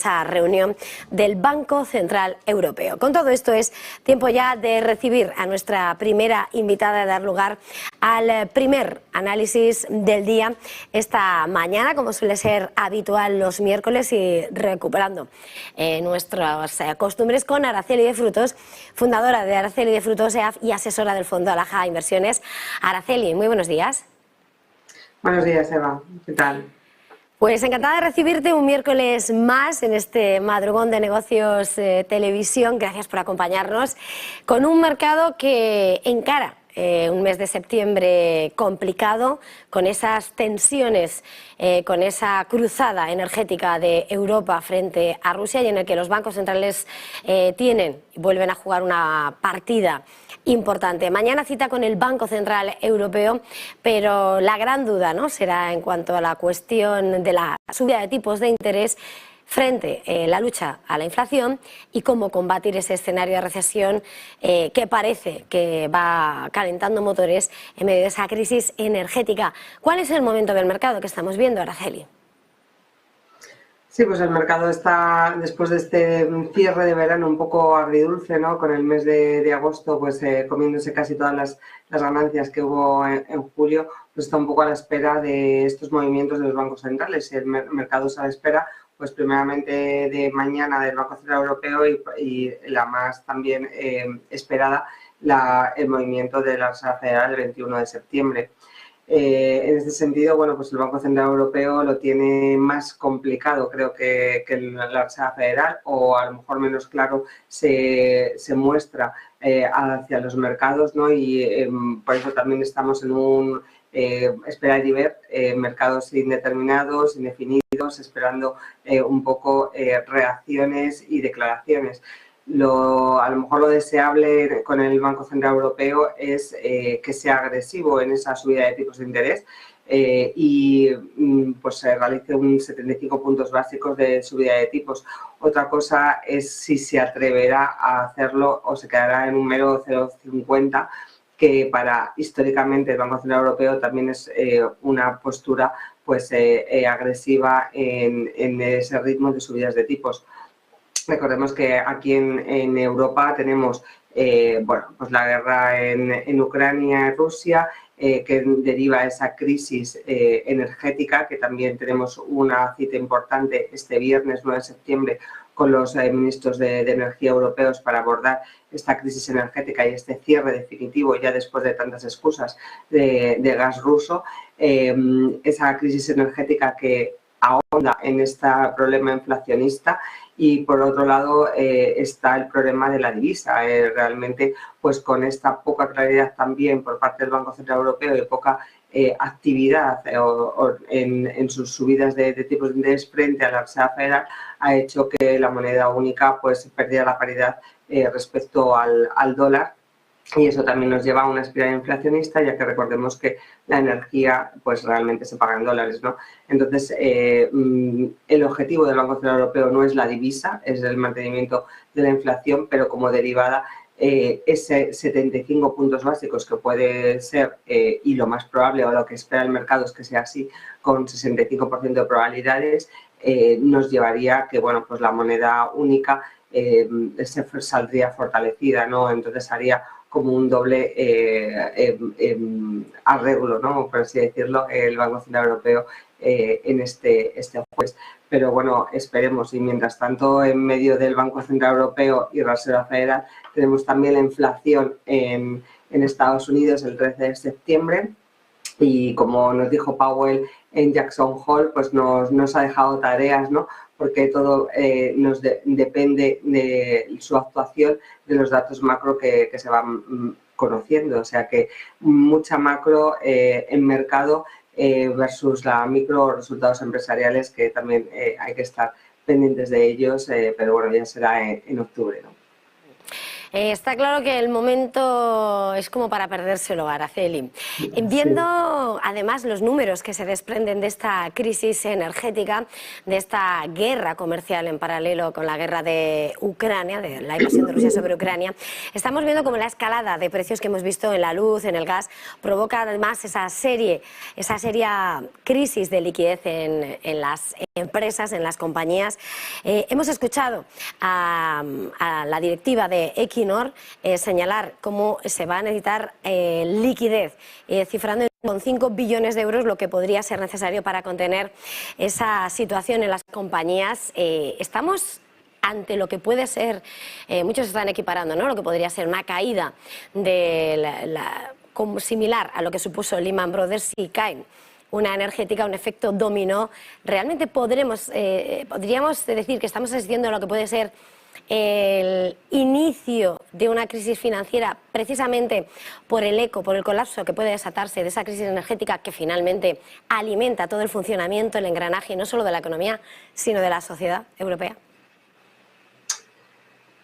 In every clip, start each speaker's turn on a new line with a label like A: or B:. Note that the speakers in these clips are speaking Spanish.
A: esa reunión del Banco Central Europeo. Con todo esto es tiempo ya de recibir a nuestra primera invitada, de dar lugar al primer análisis del día esta mañana, como suele ser habitual los miércoles, y recuperando nuestras costumbres, con Araceli de Frutos, fundadora de Araceli de Frutos EAF y asesora del Fondo Alaja Inversiones. Araceli, muy buenos días.
B: Buenos días, Eva. ¿Qué tal?
A: Pues encantada de recibirte un miércoles más en este madrugón de negocios televisión. Gracias por acompañarnos con un mercado que encara un mes de septiembre complicado, con esas tensiones, con esa cruzada energética de Europa frente a Rusia, y en el que los bancos centrales tienen y vuelven a jugar una partida importante. Mañana cita con el Banco Central Europeo, pero la gran duda, ¿no?, será en cuanto a la cuestión de la subida de tipos de interés frente a la lucha a la inflación y cómo combatir ese escenario de recesión que parece que va calentando motores en medio de esa crisis energética. ¿Cuál es el momento del mercado que estamos viendo, Araceli?
B: Sí, pues el mercado está, después de este cierre de verano un poco agridulce, ¿no?, con el mes de agosto pues comiéndose casi todas las ganancias que hubo en julio, pues está un poco a la espera de estos movimientos de los bancos centrales. El mercado está a la espera, pues primeramente de mañana del Banco Central Europeo y la más también esperada, el movimiento de la Reserva Federal el 21 de septiembre. En este sentido, bueno, pues el Banco Central Europeo lo tiene más complicado, creo, que la Reserva Federal, o a lo mejor menos claro se muestra hacia los mercados, ¿no? Y por eso también estamos en un esperar y ver, mercados indeterminados, indefinidos, esperando un poco reacciones y declaraciones. A lo mejor lo deseable con el Banco Central Europeo es que sea agresivo en esa subida de tipos de interés y pues se realice un 75 puntos básicos de subida de tipos. Otra cosa es si se atreverá a hacerlo o se quedará en un mero 0,50, que históricamente el Banco Central Europeo también es una postura pues agresiva en ese ritmo de subidas de tipos. Recordemos que aquí en Europa tenemos bueno, pues la guerra en Ucrania y Rusia, que deriva esa crisis energética, que también tenemos una cita importante este viernes 9 de septiembre con los ministros de energía europeos para abordar esta crisis energética y este cierre definitivo, ya después de tantas excusas, de gas ruso. Esa crisis energética que ahonda en este problema inflacionista. Y por otro lado está el problema de la divisa. Realmente, pues con esta poca claridad también por parte del Banco Central Europeo y poca actividad en sus subidas de tipos de interés frente a la Reserva Federal, ha hecho que la moneda única pues perdiera la paridad respecto al dólar. Y eso también nos lleva a una espiral inflacionista, ya que recordemos que la energía pues realmente se paga en dólares, ¿no? Entonces, el objetivo del Banco Central Europeo no es la divisa, es el mantenimiento de la inflación, pero como derivada, ese 75 puntos básicos que puede ser, y lo más probable, o lo que espera el mercado es que sea así, con 65% de probabilidades, nos llevaría a que, bueno, pues la moneda única saldría fortalecida, ¿no? Entonces haría como un doble arreglo, ¿no?, por así decirlo, el Banco Central Europeo en este jueves. Pero bueno, esperemos. Y mientras tanto, en medio del Banco Central Europeo y la Reserva Federal, tenemos también la inflación en Estados Unidos el 13 de septiembre. Y como nos dijo Powell en Jackson Hole, pues nos ha dejado tareas, ¿no?, porque todo depende de su actuación, de los datos macro que se van conociendo. O sea que mucha macro en mercado versus la micro, resultados empresariales, que también hay que estar pendientes de ellos, pero bueno, ya será en octubre, ¿no?
A: Está claro que el momento es como para perdérselo, Araceli.
B: Sí.
A: Viendo además los números que se desprenden de esta crisis energética, de esta guerra comercial en paralelo con la guerra de Ucrania, de la invasión de Rusia sobre Ucrania, estamos viendo como la escalada de precios que hemos visto en la luz, en el gas, provoca además esa seria crisis de liquidez en las empresas, en las compañías. Hemos escuchado a la directiva de Equinor señalar cómo se va a necesitar liquidez, cifrando con 5 billones de euros lo que podría ser necesario para contener esa situación en las compañías. Estamos ante lo que puede ser, muchos están equiparando, ¿no?, lo que podría ser una caída de como similar a lo que supuso Lehman Brothers si caen una energética, un efecto dominó. ¿Realmente podríamos decir que estamos asistiendo a lo que puede ser el inicio de una crisis financiera precisamente por el eco, por el colapso que puede desatarse de esa crisis energética que finalmente alimenta todo el funcionamiento, el engranaje, no solo de la economía, sino de la sociedad europea?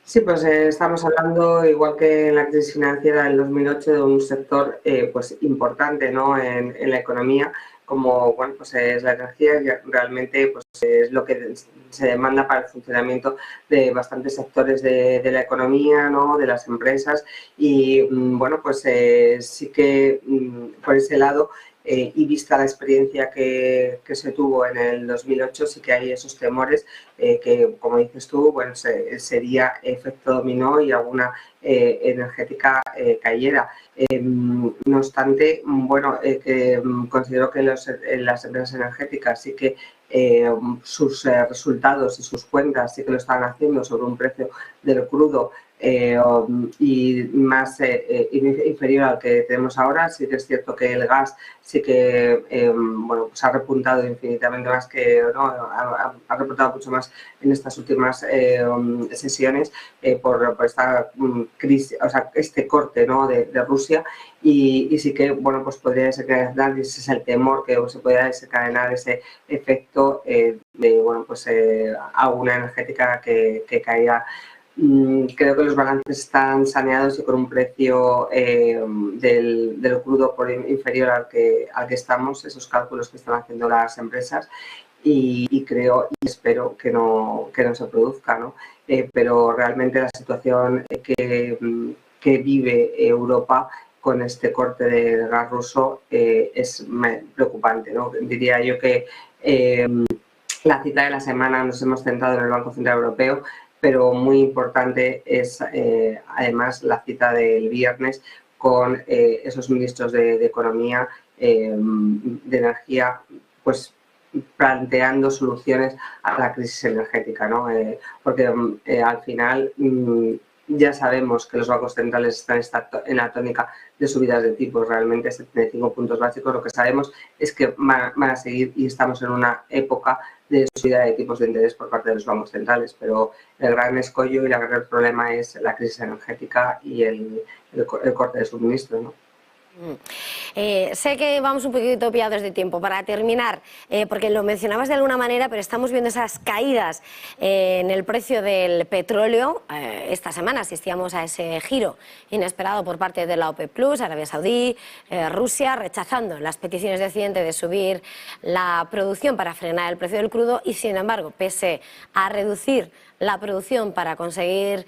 B: Sí, pues estamos hablando, igual que en la crisis financiera del 2008, de un sector pues importante, ¿no?, en la economía, como bueno, pues es la energía, y realmente pues es lo que se demanda para el funcionamiento de bastantes sectores de la economía, ¿no?, de las empresas, y bueno, pues sí que por ese lado, y vista la experiencia que se tuvo en el 2008, sí que hay esos temores que, como dices tú, bueno, sería efecto dominó y alguna energética cayera. No obstante, bueno, considero que las empresas energéticas sí que sus resultados y sus cuentas sí que lo están haciendo sobre un precio del crudo y más inferior al que tenemos ahora. Sí que es cierto que el gas sí que bueno, pues ha repuntado infinitamente más, que ¿no?, ha repuntado mucho más en estas últimas sesiones por esta crisis, o sea, este corte, ¿no?, de Rusia, y sí que bueno, pues podría desencadenar, y ese es el temor, que se pueda desencadenar ese efecto de bueno, pues alguna energética que caiga. Creo que los balances están saneados y con un precio del crudo inferior al que estamos, esos cálculos que están haciendo las empresas, y creo y espero que no se produzca, ¿no? Pero realmente la situación que vive Europa con este corte de gas ruso es preocupante, ¿no? Diría yo que la cita de la semana nos hemos centrado en el Banco Central Europeo, pero muy importante es además la cita del viernes con esos ministros de Economía, de Energía, pues planteando soluciones a la crisis energética, ¿no? Porque al final ya sabemos que los bancos centrales están en la tónica de subidas de tipos, realmente 75 puntos básicos. Lo que sabemos es que van a seguir, y estamos en una época de subida de tipos de interés por parte de los bancos centrales, pero el gran escollo y el gran problema es la crisis energética y el corte de suministro, ¿no?
A: Sé que vamos un poquito pillados de tiempo. Para terminar, porque lo mencionabas de alguna manera, pero estamos viendo esas caídas en el precio del petróleo. Esta semana asistíamos a ese giro inesperado por parte de la OPEP+, Arabia Saudí, Rusia, rechazando las peticiones de Occidente de subir la producción para frenar el precio del crudo, y sin embargo, pese a reducir la producción para conseguir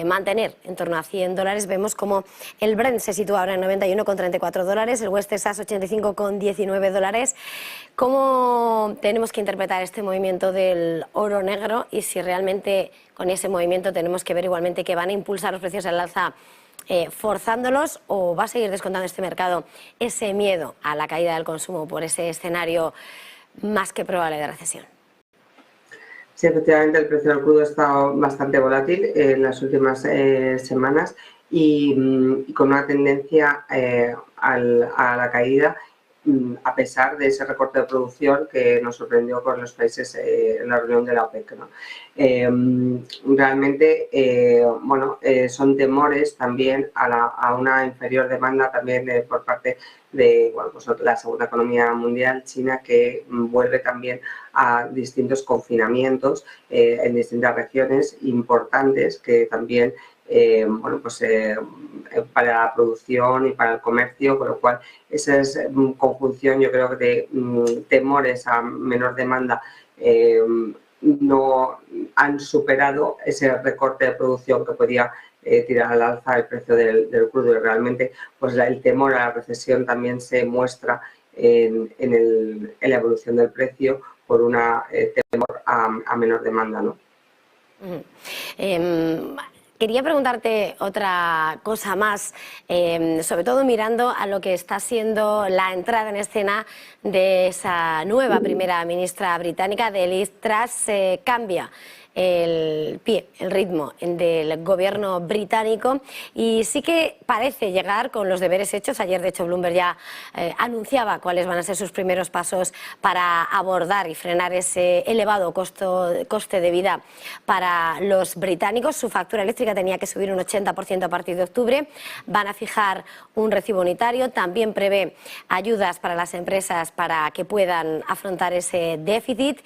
A: mantener en torno a $100, vemos como el Brent se sitúa ahora en $91,34, el West Texas $85,19. ¿Cómo tenemos que interpretar este movimiento del oro negro, y si realmente con ese movimiento tenemos que ver igualmente que van a impulsar los precios al alza forzándolos, o va a seguir descontando este mercado ese miedo a la caída del consumo por ese escenario más que probable de recesión?
B: Sí, efectivamente, el precio del crudo ha estado bastante volátil en las últimas semanas, y con una tendencia a la caída, a pesar de ese recorte de producción que nos sorprendió con los países en la reunión de la OPEC, ¿no? Realmente, bueno, son temores también a una inferior demanda también por parte de bueno, pues la segunda economía mundial, China, que vuelve también a distintos confinamientos en distintas regiones importantes, que también bueno, pues, para la producción y para el comercio, con lo cual esa es conjunción, yo creo, de temores a menor demanda no han superado ese recorte de producción que podía tirar al alza el precio del crudo, y realmente pues el temor a la recesión también se muestra en la evolución del precio por una temor a menor demanda, ¿no?
A: Quería preguntarte otra cosa más, sobre todo mirando a lo que está siendo la entrada en escena de esa nueva primera ministra británica, de Liz Truss. Cambia el ritmo del gobierno británico y sí que parece llegar con los deberes hechos. Ayer, de hecho, Bloomberg ya anunciaba cuáles van a ser sus primeros pasos para abordar y frenar ese elevado coste de vida para los británicos. Su factura eléctrica tenía que subir un 80% a partir de octubre. Van a fijar un recibo unitario. También prevé ayudas para las empresas para que puedan afrontar ese déficit.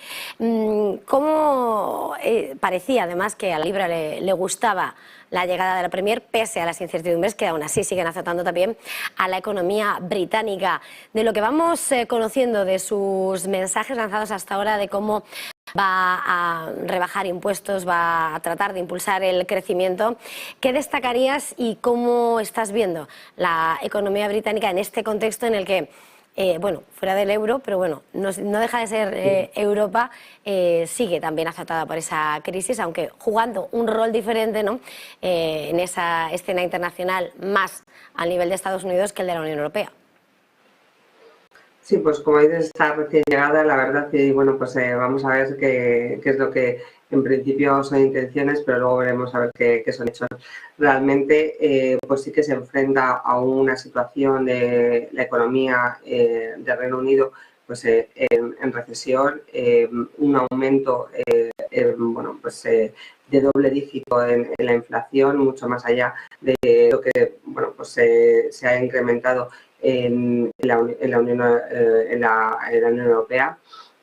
A: ¿Cómo parecía además que a la Libra le gustaba la llegada de la Premier, pese a las incertidumbres que aún así siguen azotando también a la economía británica? De lo que vamos conociendo de sus mensajes lanzados hasta ahora, de cómo va a rebajar impuestos, va a tratar de impulsar el crecimiento, ¿qué destacarías y cómo estás viendo la economía británica en este contexto en el que, bueno, fuera del euro, pero bueno, no deja de ser Europa, sigue también azotada por esa crisis, aunque jugando un rol diferente, ¿no?, en esa escena internacional, más al nivel de Estados Unidos que el de la Unión Europea?
B: Sí, pues como dices, está recién llegada, la verdad, y bueno, pues vamos a ver qué es lo que en principio son intenciones, pero luego veremos a ver qué son hechos. Realmente, pues sí que se enfrenta a una situación de la economía de Reino Unido pues en recesión, un aumento bueno, pues, de doble dígito en la inflación, mucho más allá de lo que bueno, pues, se ha incrementado en la Unión Europea.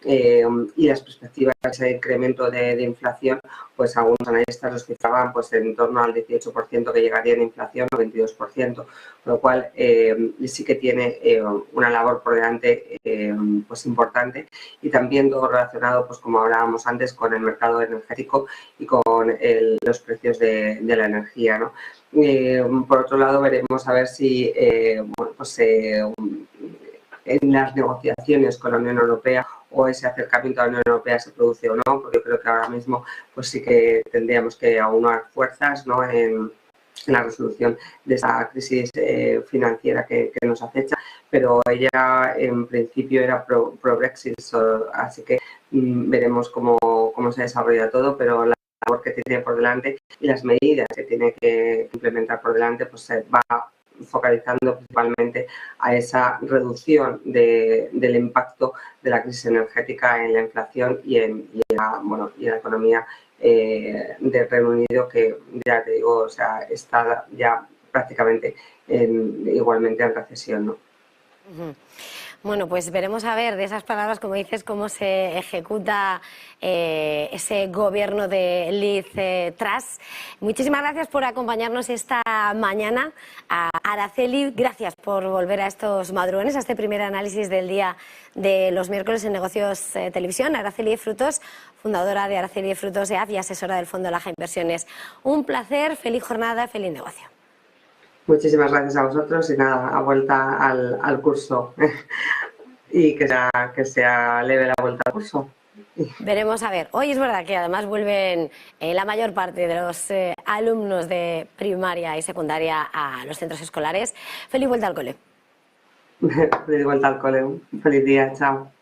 B: Y las perspectivas de ese incremento de inflación, pues algunos analistas los cifraban pues en torno al 18% que llegaría en inflación, o 22%, con lo cual sí que tiene una labor por delante pues importante, y también todo relacionado, pues como hablábamos antes, con el mercado energético y con los precios de la energía, ¿no? Por otro lado, veremos a ver si bueno, pues, en las negociaciones con la Unión Europea o ese acercamiento a la Unión Europea se produce o no, porque yo creo que ahora mismo pues sí que tendríamos que aunar fuerzas, ¿no?, en la resolución de esa crisis financiera que nos acecha, pero ella en principio era pro-Brexit, así que veremos cómo se desarrolla todo, pero la labor que tiene por delante y las medidas que tiene que implementar por delante pues se va focalizando principalmente a esa reducción del impacto de la crisis energética en la inflación y en la economía del Reino Unido, que ya te digo, o sea, está ya prácticamente igualmente en recesión, ¿no?
A: Bueno, pues veremos a ver de esas palabras, como dices, cómo se ejecuta ese gobierno de Liz Truss. Muchísimas gracias por acompañarnos esta mañana. A Araceli, gracias por volver a estos madrugones, a este primer análisis del día de los miércoles en Negocios Televisión. Araceli Frutos, fundadora de Araceli Frutos EAF y asesora del Fondo Laja Inversiones. Un placer, feliz jornada, feliz negocio.
B: Muchísimas gracias a vosotros y nada, a vuelta al curso y que sea leve la vuelta al curso.
A: Veremos a ver. Hoy es verdad que además vuelven la mayor parte de los alumnos de primaria y secundaria a los centros escolares. Feliz vuelta al cole.
B: Feliz vuelta al cole. Feliz día. Chao.